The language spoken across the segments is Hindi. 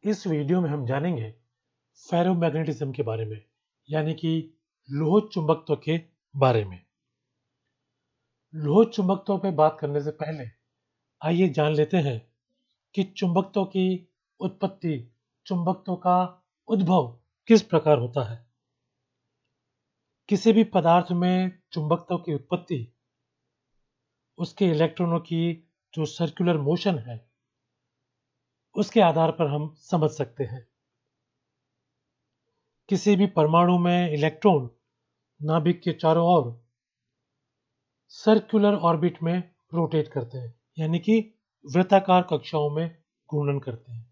इस वीडियो में हम जानेंगे फेरोमैग्नेटिज्म के बारे में, यानी कि लोह चुंबकत्व के बारे में। लोह चुंबकत्व पे बात करने से पहले आइए जान लेते हैं कि चुंबकत्व की उत्पत्ति, चुंबकत्व का उद्भव किस प्रकार होता है। किसी भी पदार्थ में चुंबकत्व की उत्पत्ति उसके इलेक्ट्रॉनों की जो सर्कुलर मोशन है उसके आधार पर हम समझ सकते हैं। किसी भी परमाणु में इलेक्ट्रॉन नाभिक के चारों ओर सर्कुलर ऑर्बिट में रोटेट करते हैं, यानी कि वृत्ताकार कक्षाओं में घूर्णन करते हैं,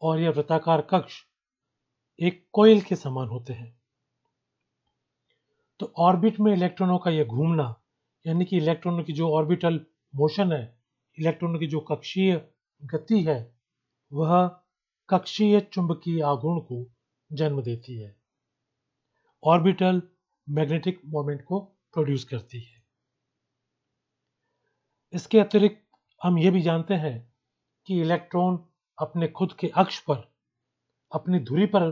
और यह वृत्ताकार कक्ष एक कोयल के समान होते हैं। तो ऑर्बिट में इलेक्ट्रॉनों का यह घूमना, यानी कि इलेक्ट्रॉनों की जो ऑर्बिटल मोशन है, इलेक्ट्रॉनों की जो कक्षीय गति है, वह कक्षीय चुंबकीय आघूर्ण को जन्म देती है, ऑर्बिटल मैग्नेटिक मोमेंट को प्रोड्यूस करती है। इसके अतिरिक्त हम ये भी जानते हैं कि इलेक्ट्रॉन अपने खुद के अक्ष पर, अपनी धुरी पर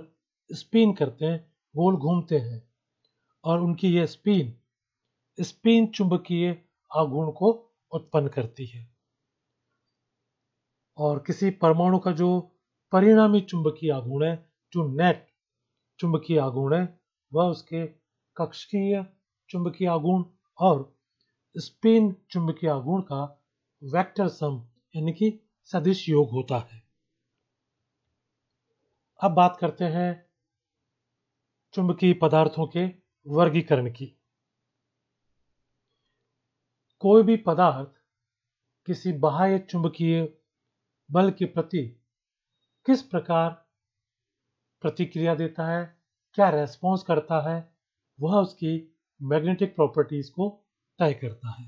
स्पिन करते हैं, गोल घूमते हैं, और उनकी यह स्पिन चुंबकीय आघूर्ण को उत्पन्न करती है। और किसी परमाणु का जो परिणामी चुंबकीय आघूर्ण है, जो नेट चुंबकीय आघूर्ण है, वह उसके कक्षीय चुंबकीय आघूर्ण और स्पिन चुंबकीय आघूर्ण का वेक्टर सम, यानी कि सदिश योग होता है। अब बात करते हैं चुंबकीय पदार्थों के वर्गीकरण की। कोई भी पदार्थ किसी बाह्य चुंबकीय बल के प्रति किस प्रकार प्रतिक्रिया देता है, क्या रेस्पॉन्स करता है, वह उसकी मैग्नेटिक प्रॉपर्टीज को तय करता है।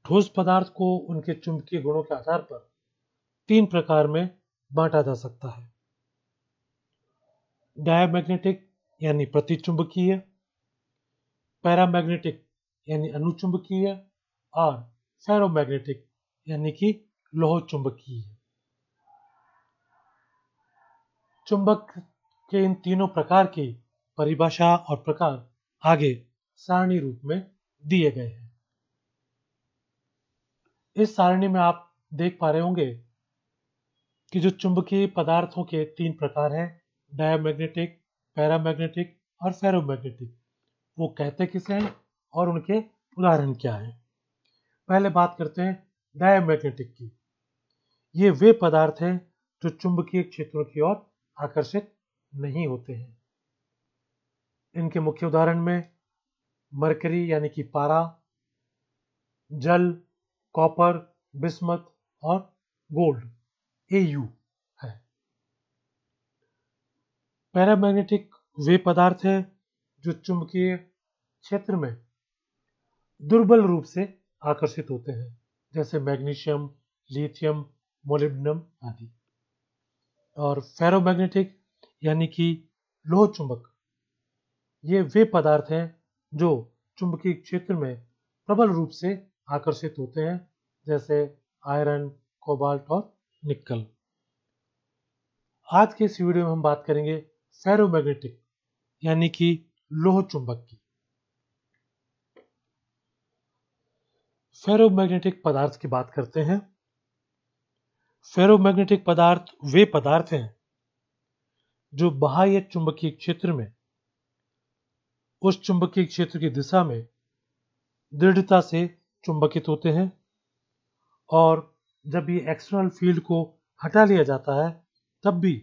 ठोस पदार्थ को उनके चुंबकीय गुणों के आधार पर 3 प्रकार में बांटा जा सकता है: डायमैग्नेटिक यानी प्रतिचुंबकीय, पैरामैग्नेटिक यानी अनुचुंबकीय, और फेरोमैग्नेटिक यानी कि लोह चुंबकीय। चुंबक के इन तीनों प्रकार की परिभाषा और प्रकार आगे सारणी रूप में दिए गए हैं। इस सारणी में आप देख पा रहे होंगे कि जो चुंबकीय पदार्थों के 3 प्रकार हैं, डायमैग्नेटिक, पैरामैग्नेटिक और फेरोमैग्नेटिक, वो कहते किसे हैं और उनके उदाहरण क्या हैं। पहले बात करते हैं डायमैग्नेटिक की। ये वे पदार्थ हैं जो चुंबकीय क्षेत्रों की ओर आकर्षित नहीं होते हैं। इनके मुख्य उदाहरण में मरकरी यानी कि पारा, जल, कॉपर, बिस्मथ और गोल्ड Au है। पैरामैग्नेटिक वे पदार्थ हैं जो चुंबकीय क्षेत्र में दुर्बल रूप से आकर्षित होते हैं, जैसे मैग्नीशियम, लिथियम, मोलिब्डेनम आदि। और फेरोमैग्नेटिक यानी कि लोह चुंबक, ये वे पदार्थ हैं जो चुंबकीय क्षेत्र में प्रबल रूप से आकर्षित होते हैं, जैसे आयरन, कोबाल्ट और निकल। आज के इस वीडियो में हम बात करेंगे फेरोमैग्नेटिक यानी कि लोह चुंबक की। फेरोमैग्नेटिक पदार्थ की बात करते हैं। फेरोमैग्नेटिक पदार्थ वे पदार्थ हैं जो बाह्य चुंबकीय क्षेत्र में उस चुंबकीय क्षेत्र की दिशा में दृढ़ता से चुंबकित होते हैं, और जब ये एक्सटर्नल फील्ड को हटा लिया जाता है तब भी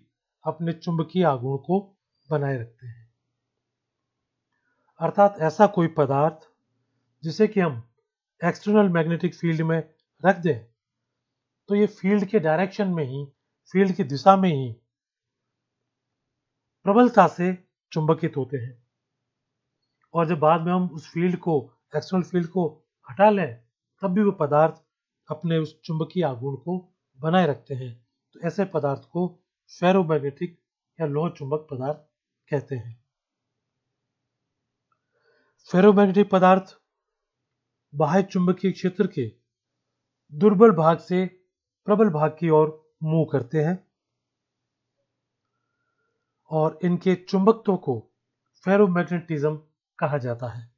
अपने चुंबकीय आघूर्ण को बनाए रखते हैं। अर्थात ऐसा कोई पदार्थ जिसे कि हम एक्सटर्नल मैग्नेटिक फील्ड में रख दें तो ये फील्ड के डायरेक्शन में ही, फील्ड की दिशा में ही प्रबलता से चुंबकित होते हैं, और जब बाद में हम उस फील्ड को, एक्सटर्नल फील्ड को हटा लें तब भी वो पदार्थ अपने उस चुंबकीय आघूर्ण को बनाए रखते हैं। तो ऐसे पदार्थ को फेरोमैग्नेटिक या लोह चुंबक पदार्थ कहते हैं। फेरोमैग्नेटिक पदार्थ बाह्य चुंबकीय क्षेत्र के दुर्बल भाग से प्रबल भाग की ओर मूव करते हैं और इनके चुंबकत्व को फेरोमैग्नेटिज्म कहा जाता है।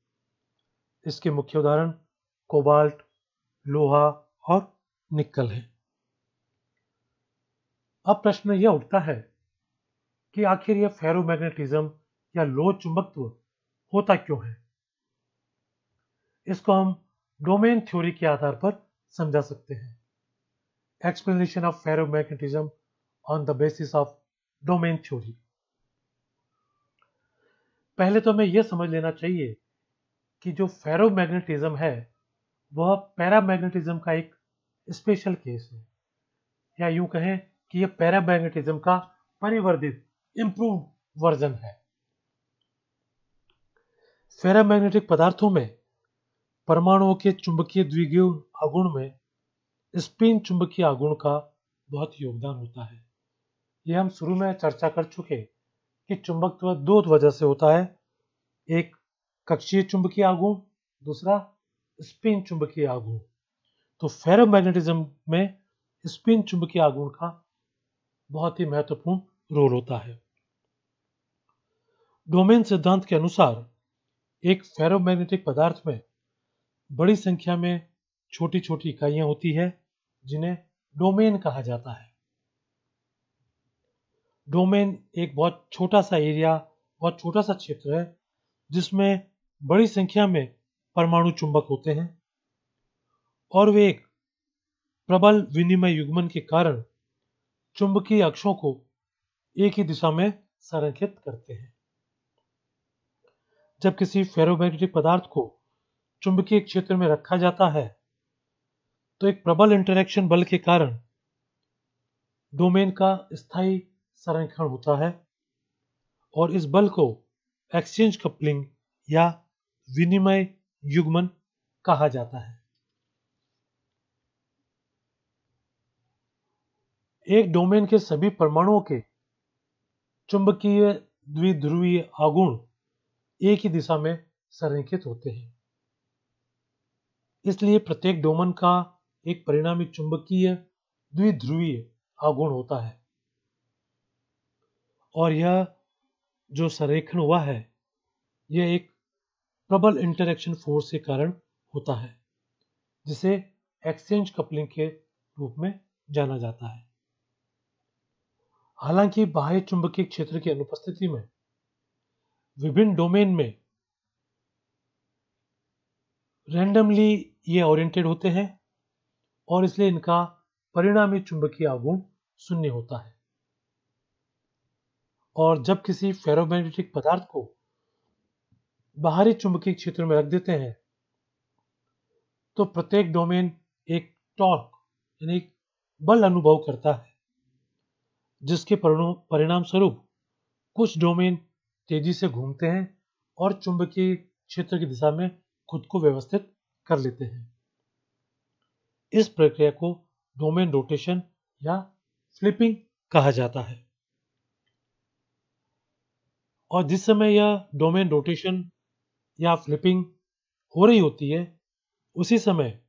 इसके मुख्य उदाहरण कोबाल्ट, लोहा और निकल है। अब प्रश्न यह उठता है कि आखिर यह फेरोमैग्नेटिज्म या लोह चुंबकत्व होता क्यों है। इसको हम डोमेन थ्योरी के आधार पर समझा सकते हैं। Explanation of ferromagnetism on the basis of domain theory. पहले तो हमें यह समझ लेना चाहिए कि जो फेरोमैग्नेटिज्म है वह पैरामैग्नेटिज्म का एक स्पेशल केस है, या यूं कहें कि यह पैरामैग्नेटिज्म का परिवर्धित इंप्रूव्ड वर्जन है। फेरोमैग्नेटिक पदार्थों में परमाणुओं के चुंबकीय द्विध्रुवीय आघूर्ण में स्पिन चुंबकीय आघूर्ण का बहुत योगदान होता है। यह हम शुरू में चर्चा कर चुके कि चुंबकत्व दो वजह से होता है, एक कक्षीय चुंबकीय आघूर्ण, दूसरा स्पिन चुंबकीय आघूर्ण। तो फेरोमैग्नेटिज्म में स्पिन चुंबकीय आघूर्ण का बहुत ही महत्वपूर्ण रोल होता है। डोमेन सिद्धांत के अनुसार एक फेरोमैग्नेटिक पदार्थ में बड़ी संख्या में छोटी छोटी इकाइयां होती है जिन्हें डोमेन कहा जाता है। डोमेन एक बहुत छोटा सा एरिया, बहुत छोटा सा क्षेत्र है जिसमें बड़ी संख्या में परमाणु चुंबक होते हैं और वे एक प्रबल विनिमय युग्मन के कारण चुंबकीय अक्षों को एक ही दिशा में संरेखित करते हैं। जब किसी फेरोमैग्नेटिक पदार्थ को चुंबकीय क्षेत्र में रखा जाता है तो एक प्रबल इंटरैक्शन बल के कारण डोमेन का स्थायी संरेखण होता है और इस बल को एक्सचेंज कपलिंग या विनिमय युग्मन कहा जाता है। एक डोमेन के सभी परमाणुओं के चुंबकीय द्विध्रुवीय आघूर्ण एक ही दिशा में संरेखित होते हैं। इसलिए प्रत्येक डोमेन का एक परिणामी चुंबकीय द्विध्रुवीय आघूर्ण होता है और यह जो संरेखण हुआ है यह एक प्रबल इंटरैक्शन फोर्स के कारण होता है जिसे एक्सचेंज कपलिंग के रूप में जाना जाता है। हालांकि बाह्य चुंबकीय क्षेत्र की अनुपस्थिति में विभिन्न डोमेन में रैंडमली ये ओरिएंटेड होते हैं और इसलिए इनका परिणामी चुंबकीय आघूर्ण शून्य होता है। और जब किसी फेरोमैग्नेटिक पदार्थ को बाहरी चुंबकीय क्षेत्र में रख देते हैं तो प्रत्येक डोमेन एक टॉर्क यानी बल अनुभव करता है जिसके परिणाम स्वरूप कुछ डोमेन तेजी से घूमते हैं और चुंबकीय क्षेत्र की दिशा में खुद को व्यवस्थित कर लेते हैं। इस प्रक्रिया को डोमेन रोटेशन या फ्लिपिंग कहा जाता है। और जिस समय यह डोमेन रोटेशन या फ्लिपिंग हो रही होती है उसी समय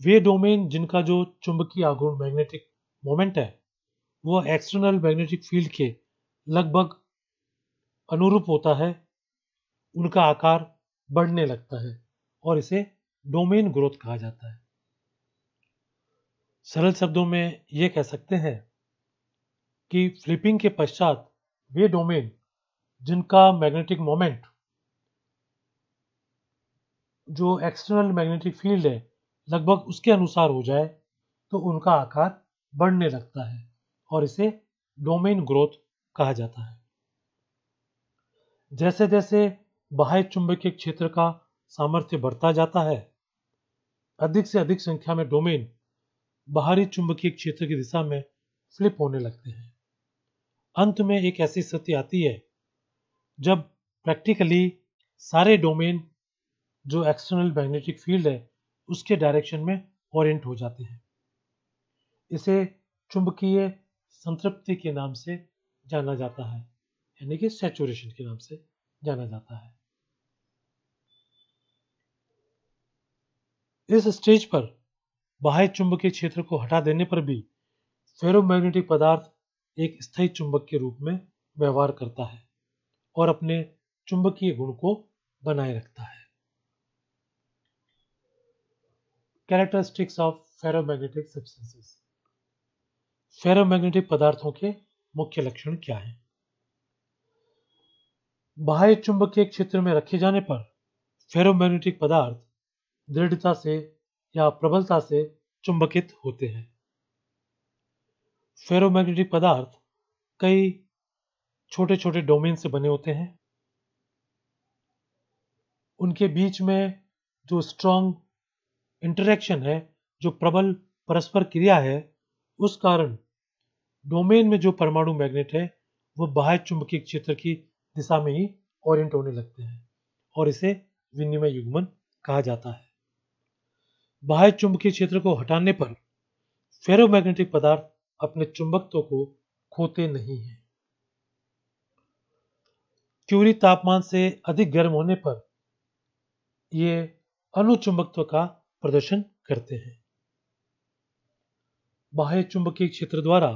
वे डोमेन जिनका जो चुंबकीय आघूर्ण मैग्नेटिक मोमेंट है वो एक्सटर्नल मैग्नेटिक फील्ड के लगभग अनुरूप होता है, उनका आकार बढ़ने लगता है और इसे डोमेन ग्रोथ कहा जाता है। सरल शब्दों में यह कह सकते हैं कि फ्लिपिंग के पश्चात वे डोमेन जिनका मैग्नेटिक मोमेंट जो एक्सटर्नल मैग्नेटिक फील्ड है लगभग उसके अनुसार हो जाए तो उनका आकार बढ़ने लगता है और इसे डोमेन ग्रोथ कहा जाता है। जैसे जैसे बाह्य चुंबकीय क्षेत्र का सामर्थ्य बढ़ता जाता है अधिक से अधिक संख्या में डोमेन बाहरी चुंबकीय क्षेत्र की दिशा में फ्लिप होने लगते हैं। अंत में एक ऐसी स्थिति आती है जब प्रैक्टिकली सारे डोमेन जो एक्सटर्नल मैग्नेटिक फील्ड है उसके डायरेक्शन में ओरिएंट हो जाते हैं। इसे चुंबकीय संतृप्ति के नाम से जाना जाता है, यानी कि सैचुरेशन के नाम से जाना जाता है। इस स्टेज पर बाह्य चुंबकीय क्षेत्र को हटा देने पर भी फेरोमैग्नेटिक पदार्थ एक स्थायी चुंबक के रूप में व्यवहार करता है और अपने चुंबकीय गुण को बनाए रखता है। Characteristics of ferromagnetic substances. Ferromagnetic पदार्थों के मुख्य लक्षण क्या हैं? बाह्य चुंबकीय क्षेत्र में रखे जाने पर फेरोमैग्नेटिक पदार्थ दृढ़ता से या प्रबलता से चुंबकित होते हैं। फेरोमैग्नेटिक पदार्थ कई छोटे छोटे डोमेन से बने होते हैं। उनके बीच में जो स्ट्रॉन्ग इंटरेक्शन है, जो प्रबल परस्पर क्रिया है, उस कारण डोमेन में जो परमाणु मैग्नेट है वो बाह्य चुंबकीय क्षेत्र की दिशा में ही ओरिएंट होने लगते हैं और इसे विनिमय युग्मन कहा जाता है। बाह्य चुंबकीय क्षेत्र को हटाने पर फेरोमैग्नेटिक पदार्थ अपने चुंबकत्व को खोते नहीं हैं। क्यूरी तापमान से अधिक गर्म होने पर ये अनुचुंबकत्व का प्रदर्शन करते हैं। बाह्य चुंबकीय क्षेत्र द्वारा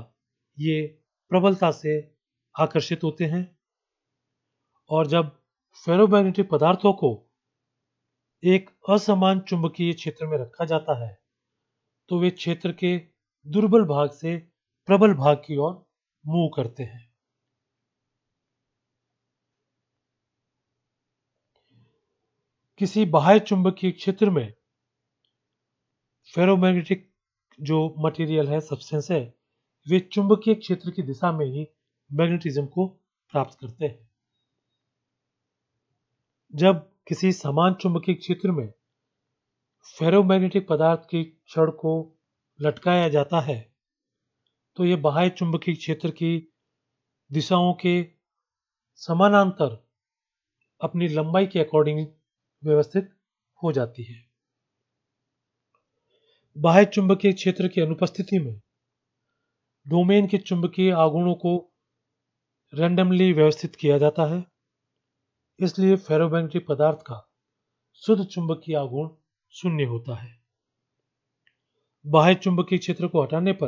ये प्रबलता से आकर्षित होते हैं और जब फेरोमैग्नेटिक पदार्थों को एक असमान चुंबकीय क्षेत्र में रखा जाता है तो वे क्षेत्र के दुर्बल भाग से प्रबल भाग की ओर मूव करते हैं। किसी बाह्य चुंबकीय क्षेत्र में फेरोमैग्नेटिक जो मटेरियल है, सब्सटेंस है, वे चुंबकीय क्षेत्र की दिशा में ही मैग्नेटिज्म को प्राप्त करते हैं। जब किसी समान चुंबकीय क्षेत्र में फेरोमैग्नेटिक पदार्थ की छड़ को लटकाया जाता है तो यह बाह्य चुंबकीय क्षेत्र की दिशाओं के समानांतर अपनी लंबाई के अकॉर्डिंग व्यवस्थित हो जाती है। बाह्य चुंबकीय क्षेत्र की अनुपस्थिति में डोमेन के चुंबकीय आघूर्णों को रैंडमली व्यवस्थित किया जाता है, इसलिए फेरोमैग्नेटिक पदार्थ का शुद्ध चुंबकीय आघूर्ण शून्य होता है। बाह्य चुंबकीय क्षेत्र को हटाने पर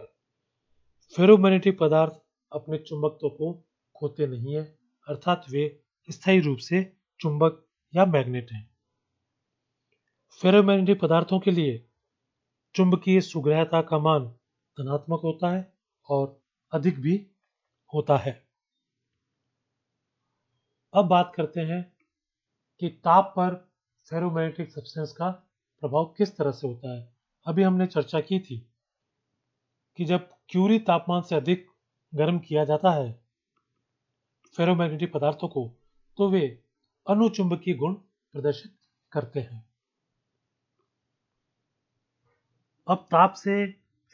फेरोमैग्नेटिक पदार्थ अपने चुंबकत्व को खोते नहीं है, अर्थात वे स्थायी रूप से चुंबक या मैग्नेट हैं। फेरोमैग्नेटिक पदार्थों के लिए चुंबकीय सुग्राह्यता का मान धनात्मक होता है और अधिक भी होता है। अब बात करते हैं कि ताप पर फेरोमैग्नेटिक सब्सटेंस का प्रभाव किस तरह से होता है। अभी हमने चर्चा की थी कि जब क्यूरी तापमान से अधिक गर्म किया जाता है फेरोमैग्नेटिक पदार्थों को तो वे अनुचुंबकीय गुण प्रदर्शित करते हैं। अब ताप से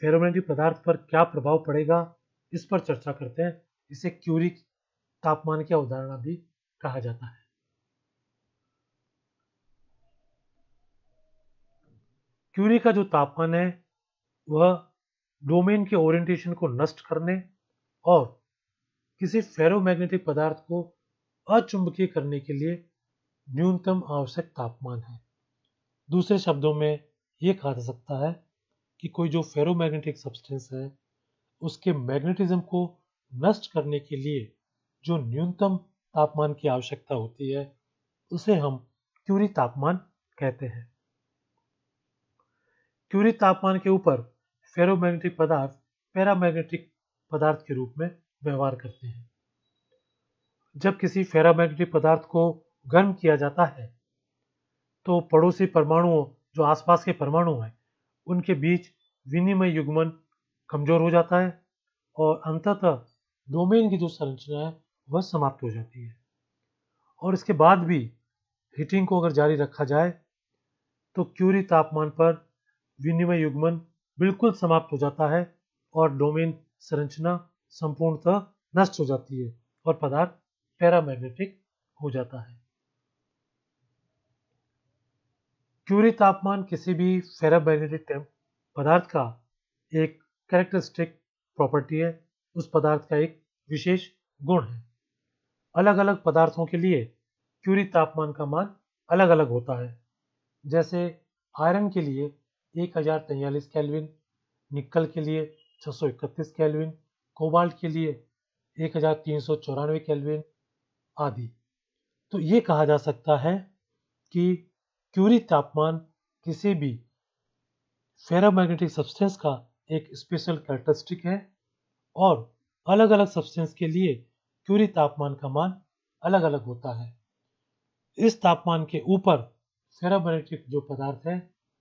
फेरोमैग्नेटिक पदार्थ पर क्या प्रभाव पड़ेगा, इस पर चर्चा करते हैं। इसे क्यूरी तापमान की अवधारणा भी कहा जाता है। क्यूरी का जो तापमान है वह डोमेन के ओरिएंटेशन को नष्ट करने और किसी फेरोमैग्नेटिक पदार्थ को अचुंबकीय करने के लिए न्यूनतम आवश्यक तापमान है। दूसरे शब्दों में यह कहा जा सकता है कि कोई जो फेरोमैग्नेटिक सब्सटेंस है उसके मैग्नेटिज्म को नष्ट करने के लिए जो न्यूनतम तापमान की आवश्यकता होती है उसे हम क्यूरी तापमान कहते हैं। क्यूरी तापमान के ऊपर फेरोमैग्नेटिक पदार्थ पैरामैग्नेटिक पदार्थ के रूप में व्यवहार करते हैं। जब किसी फेरोमैग्नेटिक पदार्थ को गर्म किया जाता है तो पड़ोसी परमाणुओं, जो आसपास के परमाणु हैं, उनके बीच विनिमय युग्मन कमजोर हो जाता है और अंततः डोमेन की जो संरचना है वह समाप्त हो जाती है। और इसके बाद भी हीटिंग को अगर जारी रखा जाए तो क्यूरी तापमान पर विनिमय युग्मन बिल्कुल समाप्त हो जाता है और डोमेन संरचना संपूर्णतः नष्ट हो जाती है और पदार्थ पैरामैग्नेटिक हो जाता है। क्यूरी तापमान किसी भी फेरोमैग्नेटिक पदार्थ का एक कैरेक्टरिस्टिक प्रॉपर्टी है, उस पदार्थ का एक विशेष गुण है। अलग अलग पदार्थों के लिए क्यूरी तापमान का मान अलग अलग होता है। जैसे आयरन के लिए 1043 केल्विन, निकल के लिए 631 केल्विन, कोबाल्ट के लिए 1394 केल्विन आदि। तो ये कहा जा सकता है कि क्यूरी तापमान किसी भी फेरोमैग्नेटिक सब्सटेंस का एक स्पेशल कैरेक्टरिस्टिक है और अलग अलग सब्सटेंस के लिए क्यूरी तापमान का मान अलग अलग होता है। इस तापमान के ऊपर फेरोमैग्नेटिक जो पदार्थ है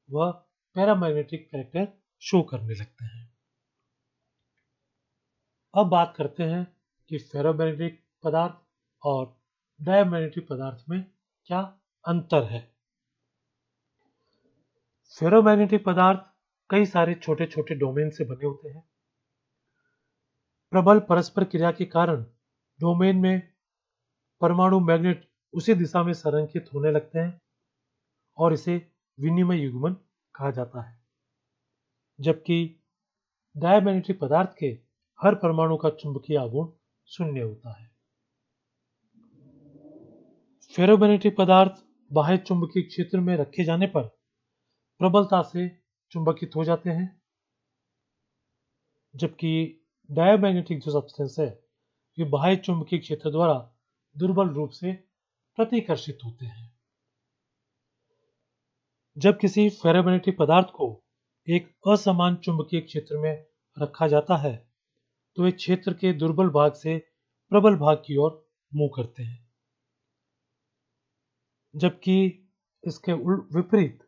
वह पैरामैग्नेटिक कैरेक्टर शो करने लगते हैं। अब बात करते हैं कि फेरोमैग्नेटिक पदार्थ और डायमैग्नेटिक पदार्थ में क्या अंतर है। फेरोमैग्नेटिक पदार्थ कई सारे छोटे छोटे डोमेन से बने होते हैं। प्रबल परस्पर क्रिया के कारण डोमेन में परमाणु मैग्नेट उसी दिशा में संरेखित होने लगते हैं और इसे विनिमय युग्मन कहा जाता है। जबकि डायमैग्नेटिक पदार्थ के हर परमाणु का चुंबकीय आघूर्ण 0 होता है। फेरोमैग्नेटिक पदार्थ बाह्य चुंबकीय क्षेत्र में रखे जाने पर प्रबलता से चुंबकित हो जाते हैं, जबकि डायमैग्नेटिक जो सब्सटेंस है ये बाह्य चुंबकीय क्षेत्र द्वारा दुर्बल रूप से प्रतिकर्षित होते हैं। जब किसी फेरोमैग्नेटिक पदार्थ को एक असमान चुंबकीय क्षेत्र में रखा जाता है तो वे क्षेत्र के दुर्बल भाग से प्रबल भाग की ओर मूव करते हैं, जबकि इसके विपरीत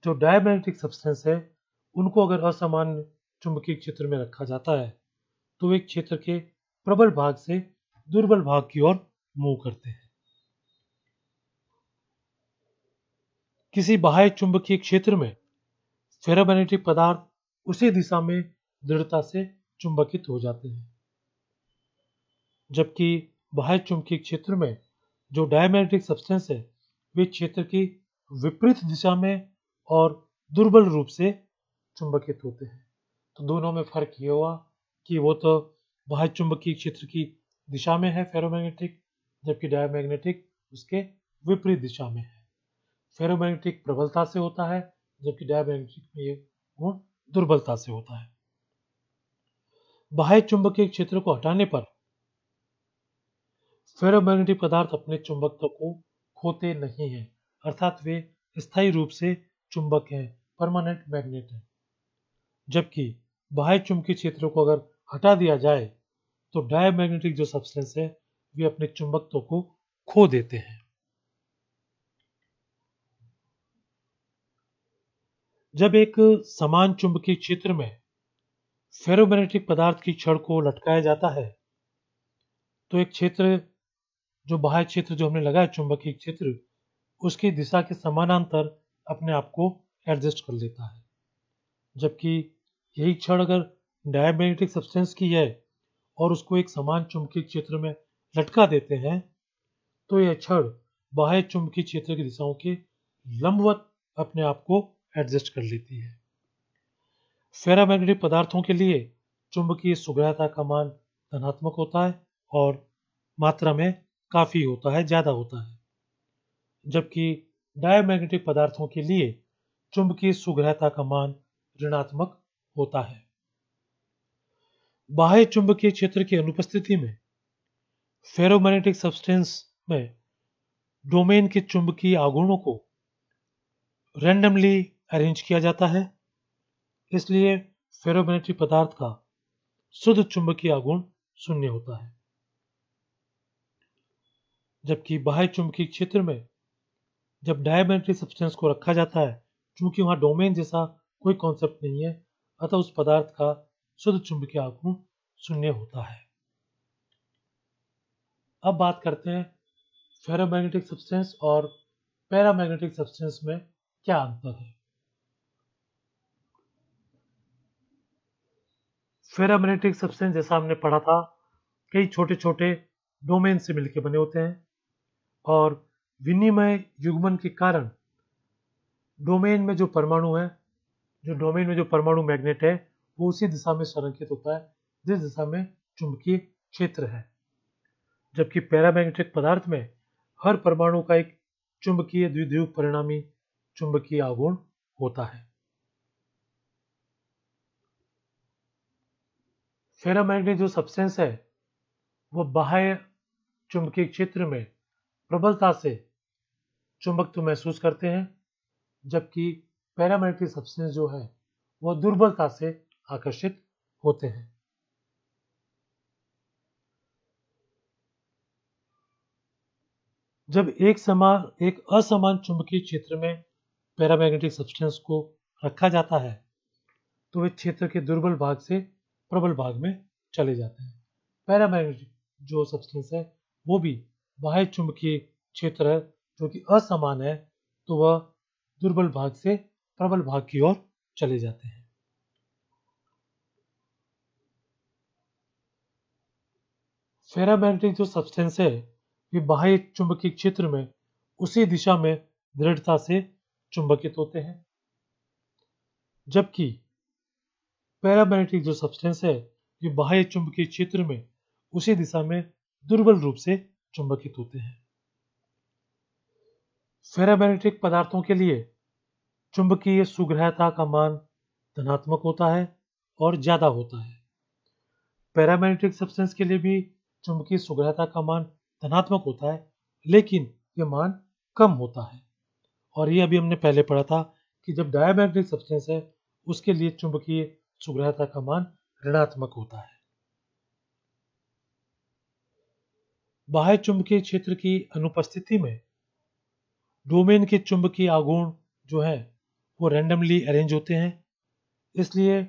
जो डायमैग्नेटिक सब्सटेंस है उनको अगर असमान चुंबकीय क्षेत्र में रखा जाता है तो वे क्षेत्र के प्रबल भाग से दुर्बल भाग की ओर मूव करते हैं। किसी बाह्य चुंबकीय क्षेत्र में फेरोमैग्नेटिक पदार्थ उसी दिशा में दृढ़ता से चुंबकित हो जाते हैं, जबकि बाह्य चुंबकीय क्षेत्र में जो डायमैग्नेटिक सब्सटेंस है वे क्षेत्र की विपरीत दिशा में और दुर्बल रूप से चुंबकित होते हैं। तो दोनों में फर्क ये हुआ कि वो तो बाह्य चुंबकीय क्षेत्र की दिशा में है फेरोमैग्नेटिक, जबकि डायमैग्नेटिक उसके विपरीत दिशा में है। फेरोमैग्नेटिक प्रबलता से होता है जबकि डायमैग्नेटिक में ये गुण दुर्बलता से होता है। बाह्य चुंबकीय क्षेत्र को हटाने पर फेरोमैग्नेटिक पदार्थ अपने चुंबकत्व को खोते नहीं हैं, अर्थात वे स्थायी रूप से चुंबक हैं, परमानेंट मैग्नेट हैं। जबकि बाह्य चुंबकीय क्षेत्र को अगर हटा दिया जाए तो डायमैग्नेटिक जो सब्सटेंस है वे अपने चुंबकत्व को खो देते हैं। जब एक समान चुंबकीय क्षेत्र में फेरोमैग्नेटिक पदार्थ की छड़ को लटकाया जाता है तो एक क्षेत्र जो बाह्य क्षेत्र जो हमने लगाया चुंबकीय क्षेत्र उसकी दिशा के समानांतर अपने आप को एडजस्ट कर लेता है, जबकि यही छड़ अगर डायमैग्नेटिक सब्सटेंस की है और उसको एक समान चुंबकीय क्षेत्र में लटका देते हैं तो यह छड़ बाह्य चुंबकीय क्षेत्र की दिशाओं के लंबवत अपने आप को एडजस्ट कर लेती है। फेरोमैग्नेटिक पदार्थों के लिए चुंबकीय सुग्राह्यता का मान धनात्मक होता है और मात्रा में काफी होता है, ज्यादा होता है, जबकि डायमैग्नेटिक पदार्थों के लिए चुंबकीय सुग्राह्यता का मान ऋणात्मक होता है। बाह्य चुंबकीय क्षेत्र की अनुपस्थिति में फेरोमैग्नेटिक सब्सटेंस में डोमेन के चुंबकीय आघूर्णों को रैंडमली अरेंज किया जाता है, इसलिए फेरोमैग्नेटिक पदार्थ का शुद्ध चुंबकीय आघूर्ण 0 होता है। जबकि बाह्य चुंबकीय क्षेत्र में जब डायमैग्नेटिक सब्सटेंस को रखा जाता है, चूंकि वहां डोमेन जैसा कोई कॉन्सेप्ट नहीं है, अतः उस पदार्थ का शुद्ध चुंबकीय आघूर्ण 0 होता है। अब बात करते हैं फेरोमैग्नेटिक सब्सटेंस और पैरामैग्नेटिक सब्सटेंस में क्या अंतर है। फेरोमैग्नेटिक सब्सटेंस जैसा हमने पढ़ा था कई छोटे छोटे डोमेन से मिलकर बने होते हैं और विनिमय युग्मन के कारण डोमेन में जो परमाणु है, जो डोमेन में जो परमाणु मैग्नेट है वो उसी दिशा में संरेखित होता है जिस दिशा में चुंबकीय क्षेत्र है, जबकि पैरामैग्नेटिक पदार्थ में हर परमाणु का एक चुंबकीय द्विध्रुव परिणामी चुंबकीय आघूर्ण होता है। फेरोमैग्नेटिक जो सब्सटेंस है वो बाह्य चुंबकीय क्षेत्र में प्रबलता से चुंबकत्व महसूस करते हैं, जबकि पैरामैग्नेटिक सब्सटेंस जो है वो दुर्बलता से आकर्षित होते हैं। जब एक असमान चुंबकीय क्षेत्र में पैरामैग्नेटिक सब्सटेंस को रखा जाता है तो वे क्षेत्र के दुर्बल भाग से प्रबल भाग में चले जाते हैं। पैरामैग्नेटिक जो सब्सटेंस है वो भी बाह्य चुंबकीय क्षेत्र है जो कि असमान है, तो वह दुर्बल भाग से प्रबल भाग की ओर चले जाते हैं। फेरामैग्नेटिक जो सब्सटेंस है ये बाह्य चुंबकीय क्षेत्र में उसी दिशा में दृढ़ता से चुंबकित होते हैं, जबकि पैरामैग्नेटिक जो सब्सटेंस है ये बाह्य चुंबकीय क्षेत्र में उसी दिशा में दुर्बल रूप से चुंबकित होते हैं। फेरामैग्नेटिक पदार्थों के लिए चुंबकीय सुग्राह्यता का मान धनात्मक होता है और ज्यादा होता है। पैरामैग्नेटिक सब्सटेंस के लिए भी चुंबकीय सुग्राह्यता का मान धनात्मक होता है, लेकिन यह मान कम होता है। और ये अभी हमने पहले पढ़ा था कि जब डायमैग्नेटिक सब्सटेंस है उसके लिए चुंबकीय सुग्राह्यता का मान ऋणात्मक होता है। बाह्य चुंबकीय क्षेत्र की अनुपस्थिति में डोमेन के चुंबकीय आघूर्ण जो है वो रैंडमली अरेंज होते हैं, इसलिए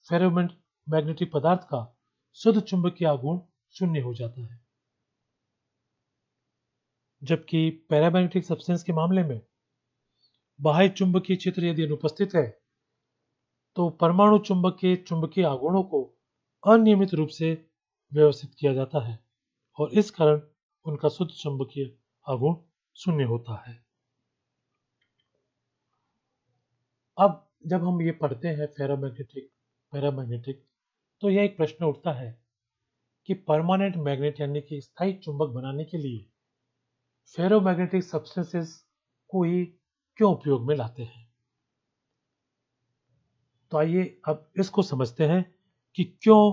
फेरोमैग्नेटिक पदार्थ का शुद्ध चुंबकीय आघूर्ण शून्य हो जाता है। जबकि पैरामैग्नेटिक सब्सटेंस के मामले में बाह्य चुंबकीय क्षेत्र यदि अनुपस्थित है तो परमाणु चुंबक के चुंबकीय आघूर्णों को अनियमित रूप से व्यवस्थित किया जाता है और इस कारण उनका शुद्ध चुंबकीय आघूर्ण शून्य होता है। अब जब हम ये पढ़ते हैं फेरोमैग्नेटिक पैरामैग्नेटिक, तो यह एक प्रश्न उठता है कि परमानेंट मैग्नेट यानी कि स्थायी चुंबक बनाने के लिए फेरोमैग्नेटिक सब्सटेंसेस को ही क्यों उपयोग में लाते हैं। तो आइए अब इसको समझते हैं कि क्यों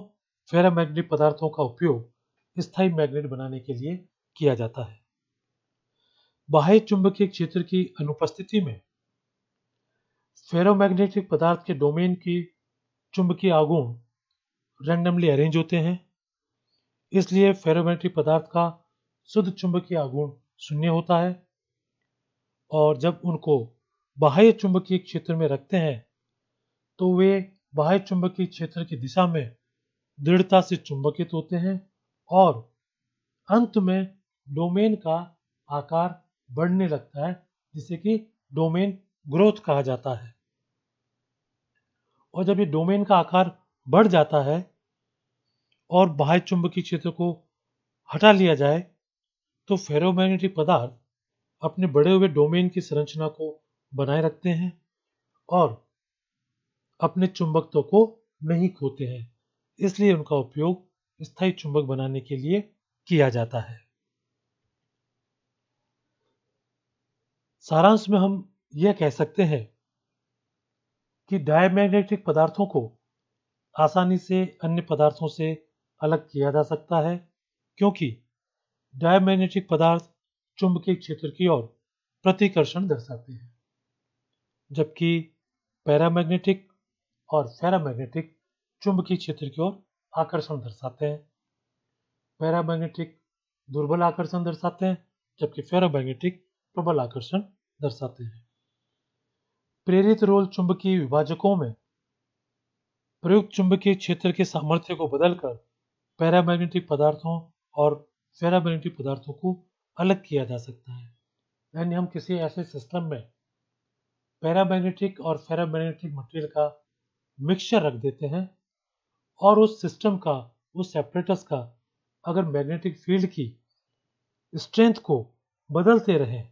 फेरोमैग्नेटिक पदार्थों का उपयोग स्थायी मैग्नेट बनाने के लिए किया जाता है। बाह्य चुंबकीय क्षेत्र की अनुपस्थिति में फेरोमैग्नेटिक पदार्थ के डोमेन की चुंबकीय आघूर्ण रैंडमली अरेंज होते हैं, इसलिए फेरोमैग्नेटिक पदार्थ का शुद्ध चुंबकीय आघूर्ण शून्य होता है और जब उनको बाह्य चुंबकीय क्षेत्र में रखते हैं तो वे बाह्य चुंबकीय क्षेत्र की दिशा में दृढ़ता से चुंबकित होते हैं और अंत में डोमेन का आकार बढ़ने लगता है, जिसे कि डोमेन ग्रोथ कहा जाता है। और जब ये डोमेन का आकार बढ़ जाता है और बाह्य चुंबकीय क्षेत्र को हटा लिया जाए तो फेरोमैग्नेटिक पदार्थ अपने बढ़े हुए डोमेन की संरचना को बनाए रखते हैं और अपने चुंबकत्व को नहीं खोते हैं, इसलिए उनका उपयोग स्थायी चुंबक बनाने के लिए किया जाता है। सारांश में हम यह कह सकते हैं कि डायमैग्नेटिक पदार्थों को आसानी से अन्य पदार्थों से अलग किया जा सकता है, क्योंकि डायमैग्नेटिक पदार्थ चुंबकीय क्षेत्र की ओर प्रतिकर्षण दर्शाते हैं, जबकि पैरामैग्नेटिक और फेरामैग्नेटिक चुंबकीय क्षेत्र की ओर आकर्षण दर्शाते हैं। पैरामैग्नेटिक दुर्बल आकर्षण दर्शाते हैं, जबकि फेरोमैग्नेटिक प्रबल आकर्षण दर्शाते हैं। प्रेरित रोल चुंबकीय विभाजकों में प्रयुक्त चुंबकीय क्षेत्र के सामर्थ्य को बदलकर पैरामैग्नेटिक पदार्थों और फेरामैग्नेटिक पदार्थों को अलग किया जा सकता है। यानी हम किसी ऐसे सिस्टम में पैरामैग्नेटिक और फेरामैग्नेटिक मटेरियल का मिक्सचर रख देते हैं और उस सिस्टम का, उस सेपरेटस का अगर मैग्नेटिक फील्ड की स्ट्रेंथ को बदलते रहें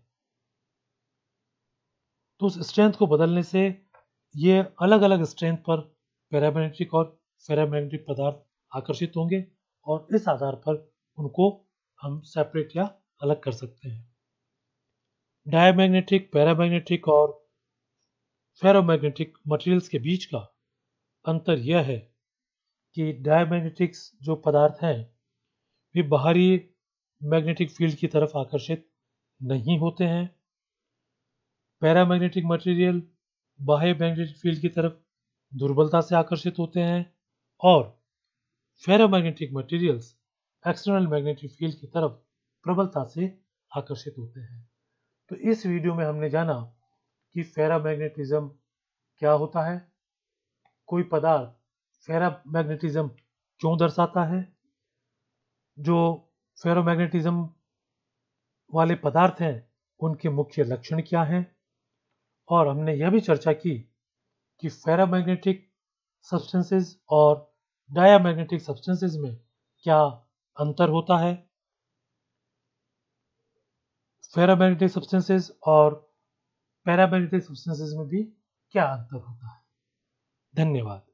तो उस स्ट्रेंथ को बदलने से ये अलग अलग स्ट्रेंथ पर पैरामैग्नेटिक और फेरामैग्नेटिक पदार्थ आकर्षित होंगे और इस आधार पर उनको हम सेपरेट या अलग कर सकते हैं। डायमैग्नेटिक, पैरामैग्नेटिक और फेरोमैग्नेटिक मटेरियल्स के बीच का अंतर यह है कि डायमैग्नेटिक्स जो पदार्थ हैं वे बाहरी मैग्नेटिक फील्ड की तरफ आकर्षित नहीं होते हैं। पैरामैग्नेटिक मटेरियल बाह्य मैग्नेटिक फील्ड की तरफ दुर्बलता से आकर्षित होते हैं और ferromagnetic materials external magnetic field की तरफ प्रबलता से आकर्षित होते हैं। तो इस वीडियो में हमने जाना कि फेरोमैग्नेटिज्म क्या होता है, कोई पदार्थ फेरोमैग्नेटिज्म क्यों दर्शाता है, जो फेरोमैग्नेटिज्म वाले पदार्थ हैं उनके मुख्य लक्षण क्या हैं, और हमने यह भी चर्चा की कि फेरोमैग्नेटिक सब्सटेंसेस और डायामैग्नेटिक सब्सटेंसेस में क्या अंतर होता है, फेरोमैग्नेटिक सब्सटेंसेस और पैरामैग्नेटिक सब्सटेंसेस में भी क्या अंतर होता है। धन्यवाद।